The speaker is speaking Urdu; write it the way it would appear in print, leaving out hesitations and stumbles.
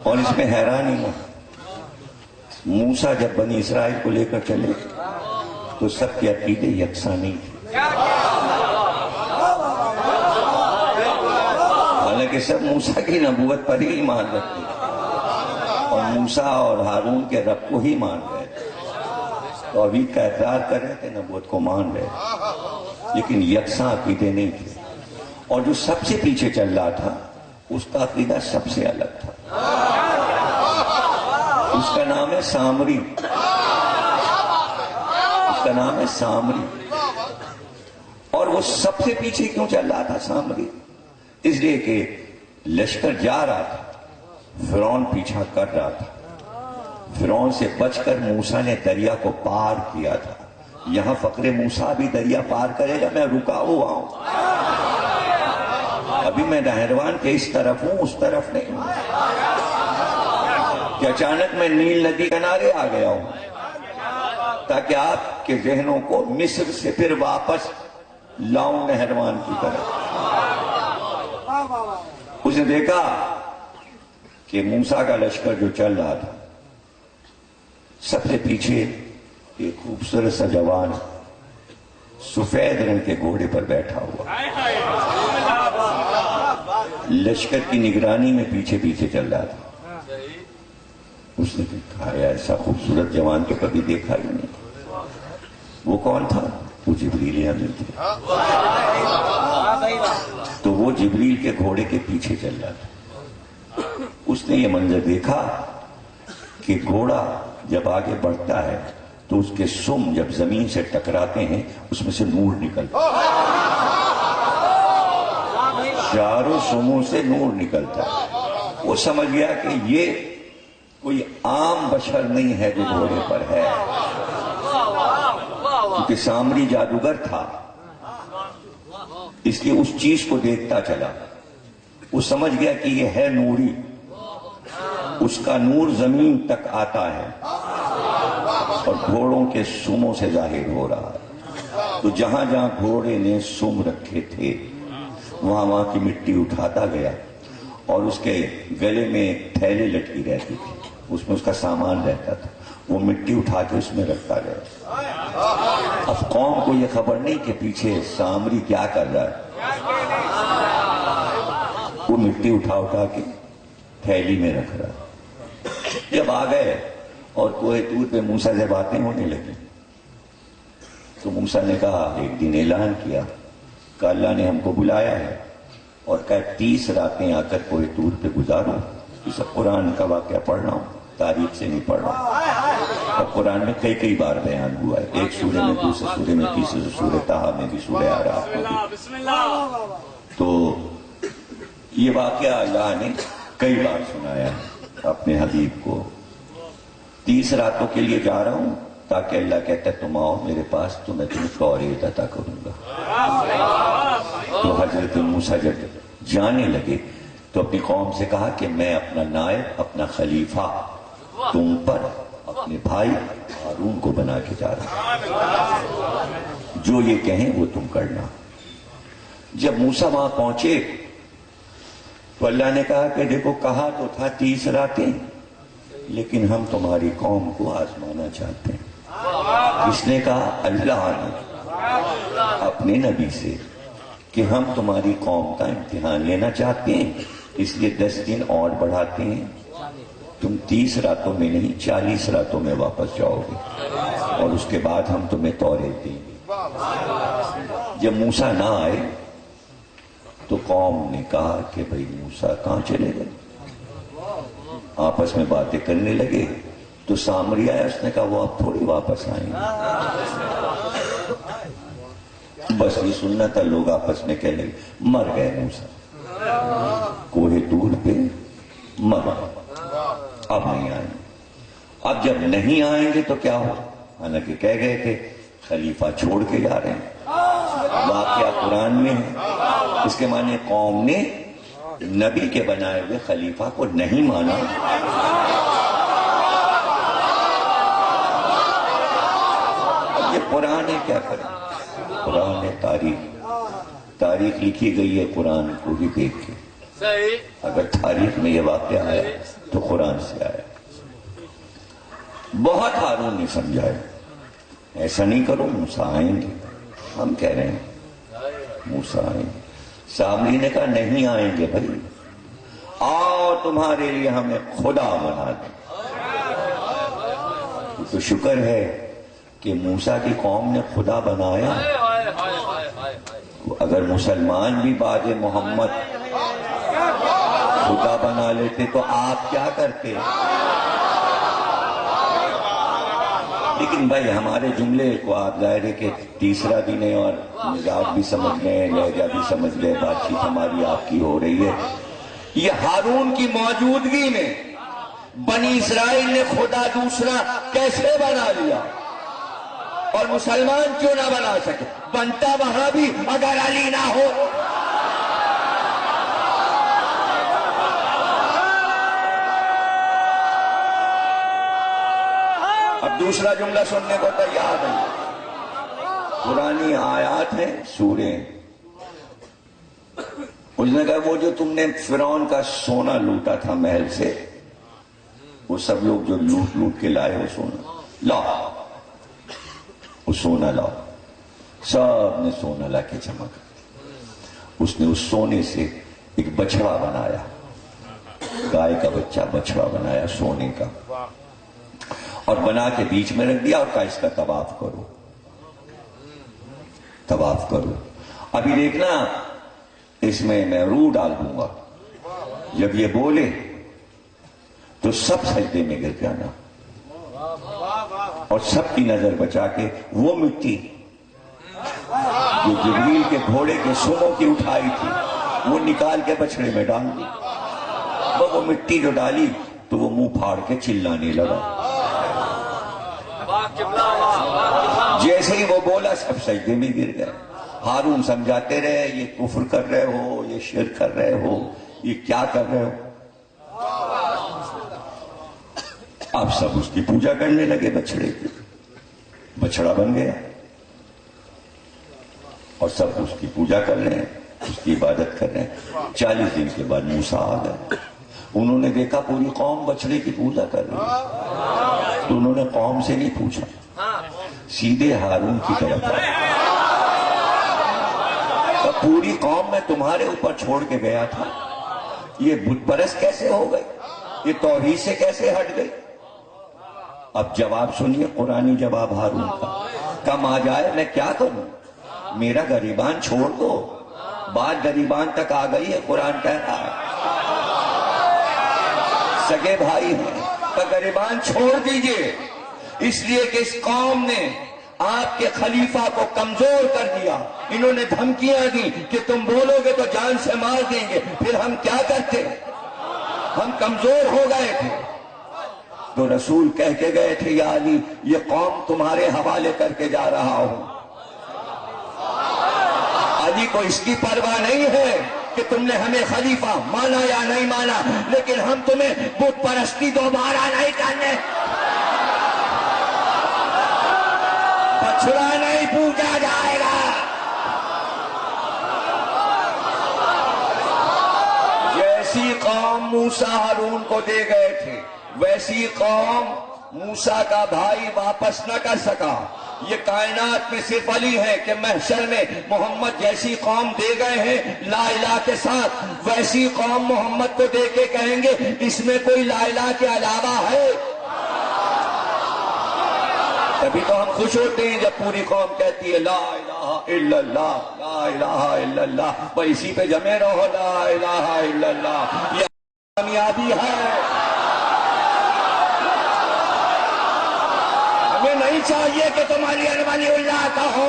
اور اس میں حیرانی نہ، موسیٰ جب بنی اسرائیل کو لے کر چلے تو سب کے عقیدے یکساں نہیں تھے، حالانکہ سب موسیٰ کی نبوت پر ہی ایمان رکھتے اور موسیٰ اور ہارون کے رب کو ہی مان رہے تھے، توحید کا اقرار کر رہے تھے، نبوت کو مان رہے تھے، لیکن یکساں عقیدے نہیں تھے۔ اور جو سب سے پیچھے چل رہا تھا اس کا عقیدہ سب سے الگ تھا، اس کا نام ہے سامری، اس کا نام ہے سامری۔ اور وہ سب سے پیچھے کیوں چل رہا تھا سامری؟ اس لیے کہ لشکر جا رہا تھا، فرعون پیچھا کر رہا تھا، فرعون سے بچ کر موسیٰ نے دریا کو پار کیا تھا۔ یہاں فقر موسیٰ بھی دریا پار کرے گا، میں رکا ہوا ہوں، ابھی میں نہروان کے اس طرف ہوں، اس طرف نہیں ہوں کہ اچانک میں نیل ندی کنارے آ گیا ہوں تاکہ آپ کے ذہنوں کو مصر سے پھر واپس لاؤں نہروان کی طرف۔ اس نے دیکھا کہ موسیٰ کا لشکر جو چل رہا تھا، سب سے پیچھے ایک خوبصورت سا جوان سفید رنگ کے گھوڑے پر بیٹھا ہوا لشکر کی نگرانی میں پیچھے پیچھے چل رہا تھا۔ اس نے کہا ایسا خوبصورت جوان تو کبھی دیکھا ہی نہیں۔ وہ کون تھا؟ وہ جبریل امین تھے۔ تو وہ جبریل کے گھوڑے کے پیچھے چل رہا تھا۔ اس نے یہ منظر دیکھا کہ گھوڑا جب آگے بڑھتا ہے تو اس کے سم جب زمین سے ٹکراتے ہیں اس میں سے نور نکلتا ہے، چاروں سموں سے نور نکلتا ہے۔ وہ سمجھ گیا کہ یہ کوئی عام بشر نہیں ہے جو گھوڑے پر ہے، کیونکہ سامری جادوگر تھا، اس لیے اس چیز کو دیکھتا چلا۔ وہ سمجھ گیا کہ یہ ہے نوری، اس کا نور زمین تک آتا ہے اور گھوڑوں کے سموں سے ظاہر ہو رہا ہے۔ تو جہاں جہاں گھوڑے نے سم رکھے تھے وہاں کی مٹی اٹھاتا گیا، اور اس کے گلے میں تھیلے لٹکی رہتی تھی، اس میں اس کا سامان رہتا تھا، وہ مٹی اٹھا کے اس میں رکھتا گیا۔ اب قوم کو یہ خبر نہیں کہ پیچھے سامری کیا کر رہا ہے، وہ مٹی اٹھا کے تھیلی میں رکھ رہا۔ جب آ گئے اور کوہ طور پہ موسیٰ سے باتیں ہونے لگی تو موسیٰ نے کہا، ایک دن اعلان کیا کہ اللہ نے ہم کو بلایا ہے اور کہا 30 راتیں آ کر کوہ طور پہ گزارو۔ یہ سب قرآن کا واقعہ پڑھ رہا ہوں، تاریخ سے نہیں پڑھ رہا ہوں، اور قرآن میں کئی بار بیان ہوا ہے، ایک سورے میں، دوسرے سورے میں، تیسرے سورہ طٰہٰ میں بھی، سورہ اعراف میں بھی۔ تو یہ واقعہ اللہ نے کئی بار سنایا ہے اپنے حبیب کو۔ 30 راتوں کے لیے جا رہا ہوں تاکہ اللہ کہتا ہے تم آؤ میرے پاس تو میں تمہیں توریت عطا کروں گا۔ تو حضرت موسیٰ جب جانے لگے تو اپنی قوم سے کہا کہ میں اپنا نائب، اپنا خلیفہ تم پر اپنے بھائی ہارون کو بنا کے جا رہا ہوں، جو یہ کہیں وہ تم کرنا۔ جب موسیٰ وہاں پہنچے تو اللہ نے کہا کہ دیکھو کہا تو تھا 30 راتیں، لیکن ہم تمہاری قوم کو آزمانا چاہتے ہیں۔ کس نے کہا؟ اللہ نے اپنے نبی سے کہ ہم تمہاری قوم کا امتحان لینا چاہتے ہیں، اس لیے 10 دن اور بڑھاتے ہیں، تم 30 راتوں میں نہیں 40 راتوں میں واپس جاؤ گے، اور اس کے بعد ہم تمہیں توریت دیں گے۔ جب موسیٰ نہ آئے تو قوم نے کہا کہ بھئی موسیٰ کہاں چلے گئے؟ آپس میں باتیں کرنے لگے تو سامری آیا، اس نے کہا وہ اب تھوڑی واپس آئیں گے۔ بس یہ سننا تھا، لوگ آپس میں کہنے لگے مر گئے موسیٰ، کوہ طور پہ مر گئے، اب نہیں آئیں گے۔ اب جب نہیں آئیں گے تو کیا ہو؟ حالانکہ کہہ گئے کہ خلیفہ چھوڑ کے جا رہے ہیں، واقعہ قرآن میں ہے، اس کے معنی قوم نے نبی کے بنائے ہوئے خلیفہ کو نہیں مانا۔ اب یہ قرآن ہے، کیا کریں؟ قرآن ہے، تاریخ لکھی گئی ہے قرآن کو ہی دیکھ کے۔ اگر تاریخ میں یہ واقعہ آیا تو قرآن سے آیا. بہت ہارون نے سمجھایا ایسا نہیں کرو، موسیٰ آئیں گے. ہم کہہ رہے ہیں موسیٰ آئیں گے. سامری نے کہا نہیں آئیں گے بھائی، آؤ تمہارے لیے ہمیں خدا بنا دیں. تو شکر ہے کہ موسیٰ کی قوم نے خدا بنایا. اگر مسلمان بھی بعد محمد خدا بنا لیتے تو آپ کیا کرتے؟ لیکن بھائی ہمارے جملے کو آپ ظاہر ہے کہ تیسرا دن ہے اور مزاج بھی سمجھ گئے، لہجہ بھی سمجھ گئے، بات چیت ہماری آپ کی ہو رہی ہے. یہ ہارون کی موجودگی میں بنی اسرائیل نے خدا دوسرا کیسے بنا لیا اور مسلمان کیوں نہ بنا سکے؟ بنتا وہاں بھی اگر علی نہ ہو. اب دوسرا جملہ سننے کو تیار ہے. پرانی آیات ہیں، سورے. اس نے کہا وہ جو تم نے فرعون کا سونا لوٹا تھا محل سے، وہ سب لوگ جو لوٹ لوٹ کے لائے وہ سونا لاؤ، وہ سونا لاؤ. سب نے سونا لا کے چمکا. اس نے اس سونے سے ایک بچڑا بنایا، گائے کا بچہ بچڑا بنایا سونے کا، اور بنا کے بیچ میں رکھ دیا اور کہا اس کا طواف کرو، طواف کرو. ابھی دیکھنا اس میں روح ڈال دوں گا، جب یہ بولے تو سب سجدے میں گر جانا اور سب کی نظر بچا کے وہ مٹی جو جبریل کے گھوڑے کے سنوں کی اٹھائی تھی وہ نکال کے بچڑے میں ڈال دی. وہ مٹی جو ڈالی تو وہ منہ پھاڑ کے چلانے لگا. جیسے ہی وہ بولا سب سجدے میں گر گئے. ہارون سمجھاتے رہے یہ کفر کر رہے ہو، یہ شرک کر رہے ہو، یہ کیا کر رہے ہو. آپ سب اس کی پوجا کرنے لگے بچڑے کی. بچڑا بن گیا اور سب اس کی پوجا کر رہے ہیں، اس کی عبادت کر رہے ہیں. 40 دن کے بعد موسیٰ آ گئے. انہوں نے دیکھا پوری قوم بچڑے کی پوجا کر رہی ہے تو انہوں نے قوم سے نہیں پوچھا، سیدھے ہارون کی طرف آئے. پوری قوم میں تمہارے اوپر چھوڑ کے گیا تھا، یہ بت پرست کیسے ہو گئی، یہ توحید سے کیسے ہٹ گئی. اب جواب سنیے، قرآنی جواب ہارون کا. کم آ جائے میں کیا کروں، میرا گریبان چھوڑ دو. بات گریبان تک آ گئی ہے، قرآن کہہ رہا ہے سگے بھائی ہیں تو گریبان چھوڑ دیجئے. اس لیے کہ اس قوم نے آپ کے خلیفہ کو کمزور کر دیا. انہوں نے دھمکیاں دی کہ تم بولو گے تو جان سے مار دیں گے. پھر ہم کیا کرتے، ہم کمزور ہو گئے تھے. تو رسول کہہ کے گئے تھے یا علی یہ قوم تمہارے حوالے کر کے جا رہا ہوں. علی کو اس کی پرواہ نہیں ہے کہ تم نے ہمیں خلیفہ مانا یا نہیں مانا، لیکن ہم تمہیں بت پرستی دوبارہ نہیں کرنے، بچڑا نہیں پوجا جائے گا. جیسی قوم موسیٰ ہارون کو دے گئے تھے ویسی قوم موسیٰ کا بھائی واپس نہ کر سکا. یہ کائنات میں صرف علی ہے کہ محشر میں محمد جیسی قوم دے گئے ہیں لا الہ کے ساتھ، ویسی قوم محمد کو دے کے کہیں گے اس میں کوئی لا الہ کے علاوہ ہے. تبھی تو ہم خوش ہوتے ہیں جب پوری قوم کہتی ہے لا الہ الا اللہ، لا الہ الا اللہ. بھائی اسی پہ جمے رہو، لا الہ الا اللہ. یہ کامیابی ہے. ہمیں نہیں چاہیے کہ تم علی ولی اللہ کہو.